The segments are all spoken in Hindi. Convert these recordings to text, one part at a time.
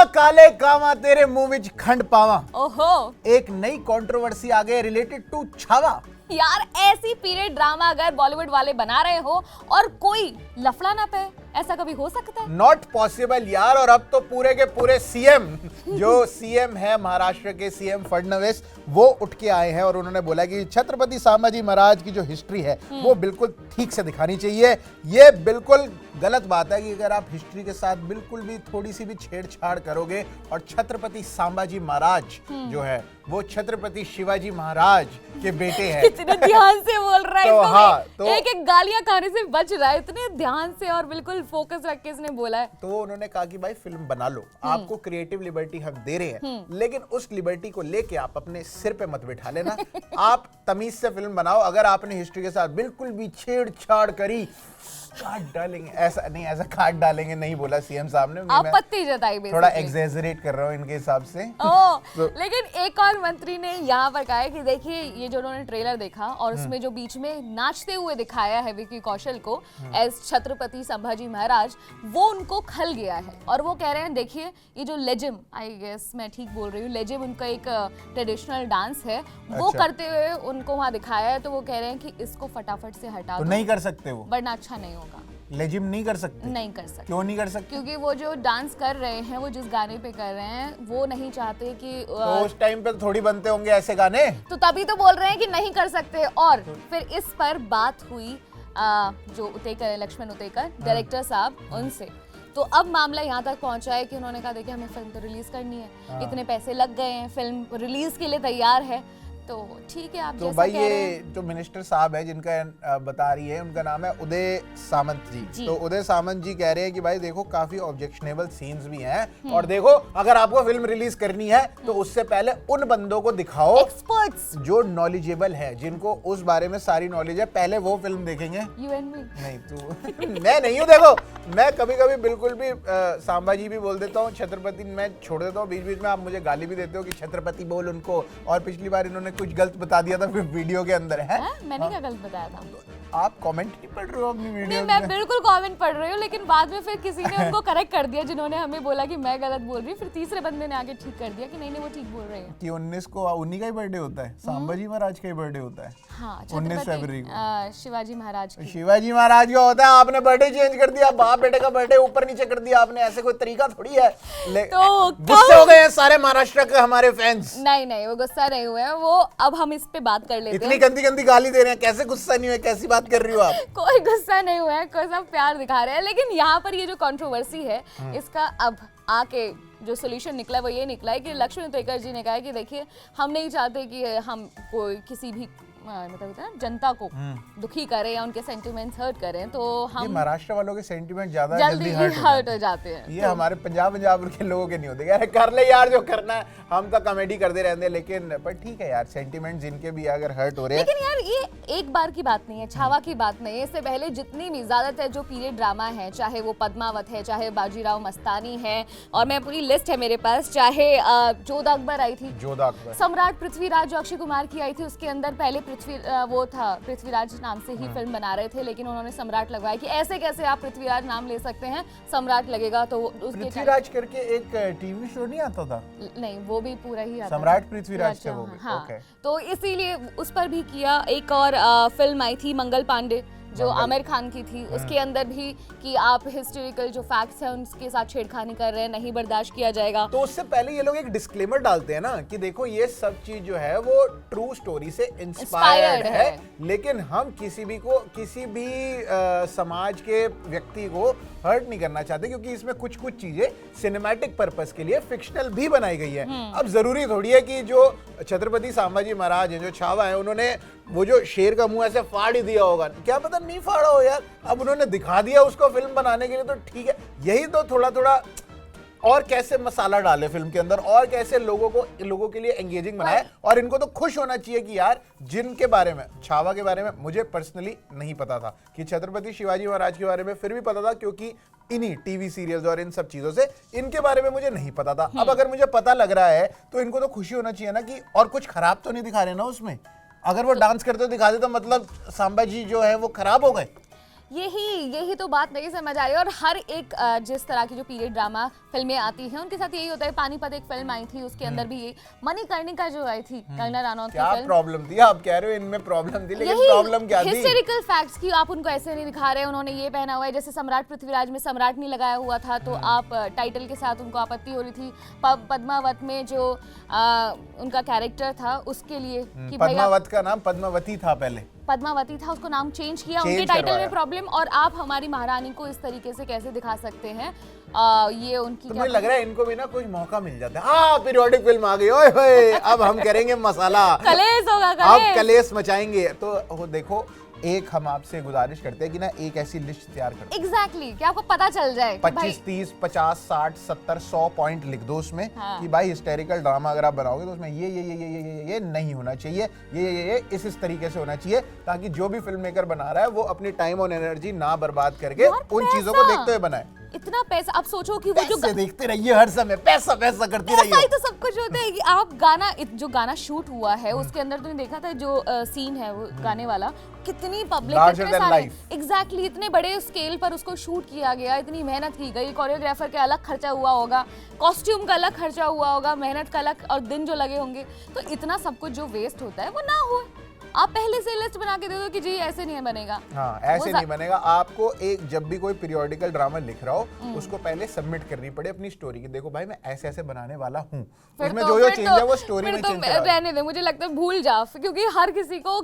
काले कावा तेरे मुंह विच खंड पावा। ओहो एक नई कंट्रोवर्सी आ गई रिलेटेड टू छावा। यार, ऐसी पीरियड ड्रामा अगर बॉलीवुड वाले बना रहे हो और कोई लफड़ा ना पे, ऐसा कभी हो सकता है? नॉट पॉसिबल यार। और अब तो पूरे के पूरे सीएम जो सीएम है महाराष्ट्र के सीएम फडणवीस, वो उठ के आए हैं और उन्होंने बोला कि छत्रपति संभाजी महाराज की जो हिस्ट्री है वो बिल्कुल ठीक से दिखानी चाहिए। ये बिल्कुल गलत बात है कि अगर आप हिस्ट्री के साथ बिल्कुल भी थोड़ी सी भी छेड़छाड़ करोगे। और छत्रपति संभाजी महाराज जो है वो छत्रपति शिवाजी महाराज के बेटे हैं। इतने ध्यान से बोल रहा है, तो इसको हाँ, तो एक एक गालियां खाने से बच रहा है, इतने ध्यान से और बिल्कुल फोकस रख के इसने बोला है। तो उन्होंने कहा कि भाई फिल्म बना लो, आपको क्रिएटिव लिबर्टी हम दे रहे हैं, लेकिन उस लिबर्टी को लेके आप अपने सिर पे मत बिठा लेना। आप तमीज से फिल्म बनाओ। अगर आपने हिस्ट्री के साथ बिल्कुल भी छेड़छाड़ करी, काट डालेंगे। ऐसा नहीं, ऐसा काट डालेंगे नहीं बोला सीएम साहब ने। आपत्ति जताई थोड़ा एग्जैजरेट कर रहा हूँ इनके हिसाब से। लेकिन एक और मंत्री ने यहाँ पर कहा है कि देखिए, ये जो उन्होंने ट्रेलर देखा और उसमें जो बीच में नाचते हुए दिखाया है विकी कौशल को एज छत्रपति संभाजी महाराज, वो उनको खल गया है। और वो कह रहे हैं देखिए, ये जो लेजिम, आई गेस मैं ठीक बोल रही हूँ, लेजिम उनका एक ट्रेडिशनल डांस है, वो करते हुए उनको वहाँ दिखाया है। तो वो कह रहे हैं कि इसको फटाफट से हटा दो। नहीं कर सकते वो, वरना अच्छा नहीं होगा। लेजिम नहीं कर सकते? नहीं कर सकते। क्यों नहीं कर सकते? क्योंकि वो जो डांस कर रहे हैं, वो जिस गाने पे कर रहे हैं, वो नहीं चाहते कि तो उस टाइम पे थोड़ी बनते होंगे ऐसे गाने। तो तभी तो बोल रहे हैं कि नहीं कर सकते। और फिर इस पर बात हुई जो उतेकर, लक्ष्मण उतेकर डायरेक्टर साहब, उनसे। तो अब मामला यहाँ तक पहुंचा है कि उन्होंने कहा देखिए, हमें फिल्म तो रिलीज करनी है, इतने पैसे लग गए हैं, फिल्म रिलीज के लिए तैयार है, तो ठीक है आप तो जैसा भाई कह रहे ये हैं। जो मिनिस्टर साहब है जिनका बता रही है, उनका नाम है उदय सामंत जी। तो उदय सामंत जी कह रहे हैं कि भाई देखो, काफी ऑब्जेक्शनेबल सीन्स भी हैं, और देखो अगर आपको फिल्म रिलीज करनी है तो उससे पहले उन बंदों को दिखाओ, एक्सपर्ट्स जो नॉलेजेबल है, जिनको उस बारे में सारी नॉलेज है, पहले वो फिल्म देखेंगे। You and me. नहीं तू मैं नहीं हूँ। देखो, मैं कभी कभी बिल्कुल भी सांबाजी भी बोल देता हूँ, छत्रपति मैं छोड़ देता हूँ, बीच बीच में आप मुझे गाली भी देते हो कि छत्रपति बोल उनको। और पिछली बार इन्होंने कुछ गलत बता दिया था वीडियो के अंदर है। मैंने क्या गलत बताया था? आप कमेंट नहीं पढ़ रहे हो अपनी वीडियो नहीं, मैं बिल्कुल कमेंट पढ़ रही हूँ, लेकिन बाद में फिर किसी ने उनको करेक्ट कर दिया, जिन्होंने हमें बोला कि मैं गलत बोल रही हूँ। फिर तीसरे बंदे ने आके ठीक कर दिया कि नहीं नहीं, वो ठीक बोल रहे हैं। कि 19 को उन्हीं का ही बर्थडे होता है, संभाजी महाराज का ही बर्थडे होता है। हाँ, 19 फरवरी को शिवाजी महाराज की। शिवाजी महाराज का होता है। आपने बर्थडे चेंज कर दिया, बाप बेटे का बर्थडे ऊपर नीचे कर दिया आपने। ऐसे कोई तरीका थोड़ी है। तो गुस्से हो गए हैं सारे महाराष्ट्र के हमारे फैंस। नहीं नहीं, वो गुस्सा नहीं हुए हैं वो। अब हम इस पे बात कर लेते हैं। इतनी गंदी गंदी गाली दे रहे हैं, कैसे गुस्सा नहीं हुए? कैसी बात कर रही हो आप? कोई गुस्सा नहीं हुआ है, कोई सब प्यार दिखा रहे हैं। लेकिन यहाँ पर ये जो कंट्रोवर्सी है, इसका अब आके जो सोल्यूशन निकला है वो ये निकला है कि लक्ष्मण उतेकर जी ने कहा है कि देखिए, हम नहीं चाहते कि हम कोई किसी भी मतलब जनता को दुखी करें या उनके सेंटिमेंट्स हर्ट करें। तो हम महाराष्ट्र वालों के सेंटिमेंट ज्यादा जल्दी हर्ट हो जाते हैं। ये हमारे पंजाब के लोगों के नहीं होते। यार कर ले यार जो करना है, हम तो कॉमेडी करते रहते हैं। लेकिन पर ठीक है यार, सेंटिमेंट जिनके भी अगर हर्ट हो रहे हैं। लेकिन यार ये एक बार की बात नहीं है, छावा की बात नहीं है। इससे पहले जितनी भी ज्यादातर जो पीरियड ड्रामा है, चाहे वो पद्मावत है, चाहे बाजीराव मस्तानी है, और मैं पूरी लिस्ट है मेरे पास, चाहे जोधा अकबर आई थी, जोधा अकबर, सम्राट पृथ्वीराज जो अक्षय कुमार की आई थी, उसके अंदर पहले वो था पृथ्वीराज नाम से ही फिल्म बना रहे थे, लेकिन उन्होंने सम्राट लगवाया कि ऐसे कैसे आप पृथ्वीराज नाम ले सकते हैं, सम्राट लगेगा। तो उसके पृथ्वीराज करके एक टीवी शो नहीं आता था? नहीं, वो भी पूरा ही आता सम्राट पृथ्वीराज थे वो भी। हाँ, तो इसीलिए उस पर भी किया। एक और फिल्म आई थी मंगल पांडे, जो आमिर खान की थी, उसके अंदर भी कि आप हिस्टोरिकल जो फैक्ट्स हैं उनके साथ छेड़खानी कर रहे हैं, नहीं बर्दाश्त किया जाएगा। तो उससे पहले ये लोग एक डिस्क्लेमर डालते हैं ना कि देखो, ये सब चीज जो है वो ट्रू स्टोरी से इंस्पायर्ड है, लेकिन हम किसी भी समाज के व्यक्ति को हर्ट नहीं करना चाहते, क्योंकि इसमें कुछ चीजें सिनेमैटिक पर्पस के लिए फिक्शनल भी बनाई गई है। अब जरूरी थोड़ी है कि जो छत्रपति संभाजी महाराज हैं, जो छावा है, उन्होंने वो जो शेर का मुंह ऐसे फाड़ ही दिया होगा, क्या पता नहीं फाड़ा हो यार। अब उन्होंने दिखा दिया उसको फिल्म बनाने के लिए, तो ठीक है। यही तो थोड़ा और कैसे मसाला डाले फिल्म के अंदर, और कैसे लोगों के लिए एंगेजिंग बनाए। और इनको तो खुश होना चाहिए कि यार, जिनके बारे में, छावा के बारे में मुझे पर्सनली नहीं पता था, कि छत्रपति शिवाजी महाराज के बारे में फिर भी पता था, क्योंकि इन्हीं टीवी सीरियल्स और इन सब चीजों से, इनके बारे में मुझे नहीं पता था। अब अगर मुझे पता लग रहा है तो इनको तो खुशी होना चाहिए ना कि और कुछ खराब तो नहीं दिखा रहे ना उसमें। अगर वो डांस करते हुए दिखा दे तो मतलब संभाजी जो है वो खराब हो गए। यही तो बात नहीं समझ आ रही है। और हर एक जिस तरह की जो पीरियड ड्रामा फिल्में आती हैं उनके साथ यही होता है। पानीपत एक फिल्म आई थी, उसके अंदर भी ये मणिकर्णिका जो आई थी, कंगना रनौत की क्या फिल्म, प्रॉब्लम थी? आप कह रहे हो इनमें प्रॉब्लम थी, लेकिन प्रॉब्लम क्या थी? हिस्टेरिकल फैक्ट्स की आप उनको ऐसे नहीं दिखा रहे, उन्होंने ये पहना हुआ है, जैसे सम्राट पृथ्वीराज में सम्राट नहीं लगाया हुआ था तो आप टाइटल के साथ उनको आपत्ति हो रही थी। पद्मावत में जो उनका कैरेक्टर था उसके लिए कि भाई पद्मावत का नाम पद्मावती था पहले, पद्मावती था, उसको नाम चेंज किया, उनके टाइटल में प्रॉब्लम। और आप हमारी महारानी को इस तरीके से कैसे दिखा सकते हैं? ये उनकी तो मुझे लग रहा है इनको भी ना कुछ मौका मिल जाता है। हाँ, पीरियोडिक फिल्म आ गई, ओए होए, अब हम करेंगे मसाला, कलेश होगा, अब कलेश मचाएंगे। तो देखो, एक हम आपसे गुजारिश करते हैं कि ना एक ऐसी लिस्ट तैयार कर, एग्जैक्टली कि आपको पता चल जाए 25, 30, 50, 60, 70, 100 पॉइंट लिख दो उसमें। हाँ। कि भाई हिस्टेरिकल ड्रामा अगर आप बनाओगे तो उसमें ये नहीं होना चाहिए, ये इस तरीके से होना चाहिए, ताकि जो भी फिल्म मेकर बना रहा है वो अपनी टाइम और एनर्जी ना बर्बाद करके उन चीजों को देखते हुए बनाए। इतना पैसा, अब सोचो कि वो जो देखते रहिए हर समय, पैसा पैसा करती रहिए। ऐसा ही तो सब कुछ होता है कि आप जो गाना शूट हुआ है उसके अंदर तुमने देखा था जो सीन है वो गाने वाला, कितनी पब्लिक, एग्जैक्टली इतने बड़े स्केल पर उसको शूट किया गया, इतनी मेहनत की गई, कोरियोग्राफर का अलग खर्चा हुआ होगा, कॉस्ट्यूम का अलग खर्चा हुआ होगा, मेहनत का अलग, और दिन जो लगे होंगे, तो इतना सब कुछ जो वेस्ट होता है वो ना हो। आप पहले से लिस्ट बना के दे दो कि जी ऐसे नहीं बनेगा। हाँ, ऐसे नहीं बनेगा। आपको एक जब भी कोई पीरियोडिकल ड्रामा लिख रहा हो उसको पहले सबमिट करनी पड़े अपनी स्टोरी की, देखो भाई मैं ऐसे ऐसे बनाने वाला हूँ, उसमें जो चेंज है वो स्टोरी में चेंज करा। रहने दे, मुझे लगता है भूल जा, क्योंकि हर किसी को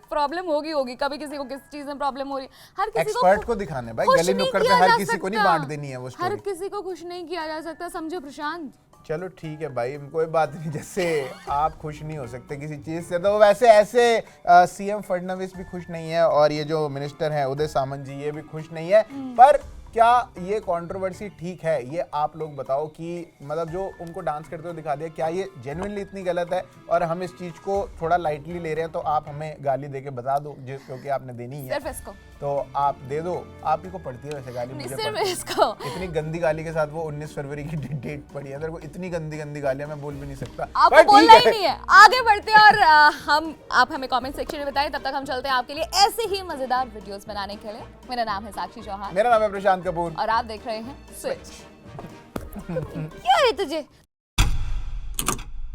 प्रॉब्लम होगी, कभी किसी को किस चीज में प्रॉब्लम हो रही है, हर किसी को एक्सपर्ट को दिखाने भाई, गली नुक्कड़ पे हर किसी को नहीं बांट देनी है वो स्टोरी, हर किसी को खुश नहीं किया जा सकता, समझो प्रशांत। चलो ठीक है भाई, कोई बात नहीं, जैसे आप खुश नहीं हो सकते किसी चीज से, तो वैसे ऐसे सीएम फडणवीस भी खुश नहीं है, और ये जो मिनिस्टर है उदय सामंत जी, ये भी खुश नहीं है। पर क्या ये कंट्रोवर्सी ठीक है? ये आप लोग बताओ कि मतलब जो उनको डांस करते हुए दिखा दिया, क्या ये जेन्युइनली इतनी गलत है और हम इस चीज को थोड़ा लाइटली ले रहे हैं? तो आप हमें गाली देके बता दो, क्योंकि आपने देनी ही है, सिर्फ इसको तो आप दे दो। आप ही को पड़ती है वैसे गाली, मुझे सिर्फ पड़ती है। इसको इतनी गंदी गाली के साथ वो 19 फरवरी की डेट पड़ी है, मेरे को इतनी गंदी गालियां मैं बोल भी नहीं सकता, आपको बोलना ही नहीं है। आगे बढ़ते हैं और आप हमें कमेंट सेक्शन में बताएं, तब तक हम चलते हैं आपके लिए ऐसे ही मजेदार वीडियोस बनाने के लिए। मेरा नाम है साक्षी चौहान, मेरा नाम है प्रशांत कपूर, और आप देख रहे हैं स्विच। क्या है तुझे?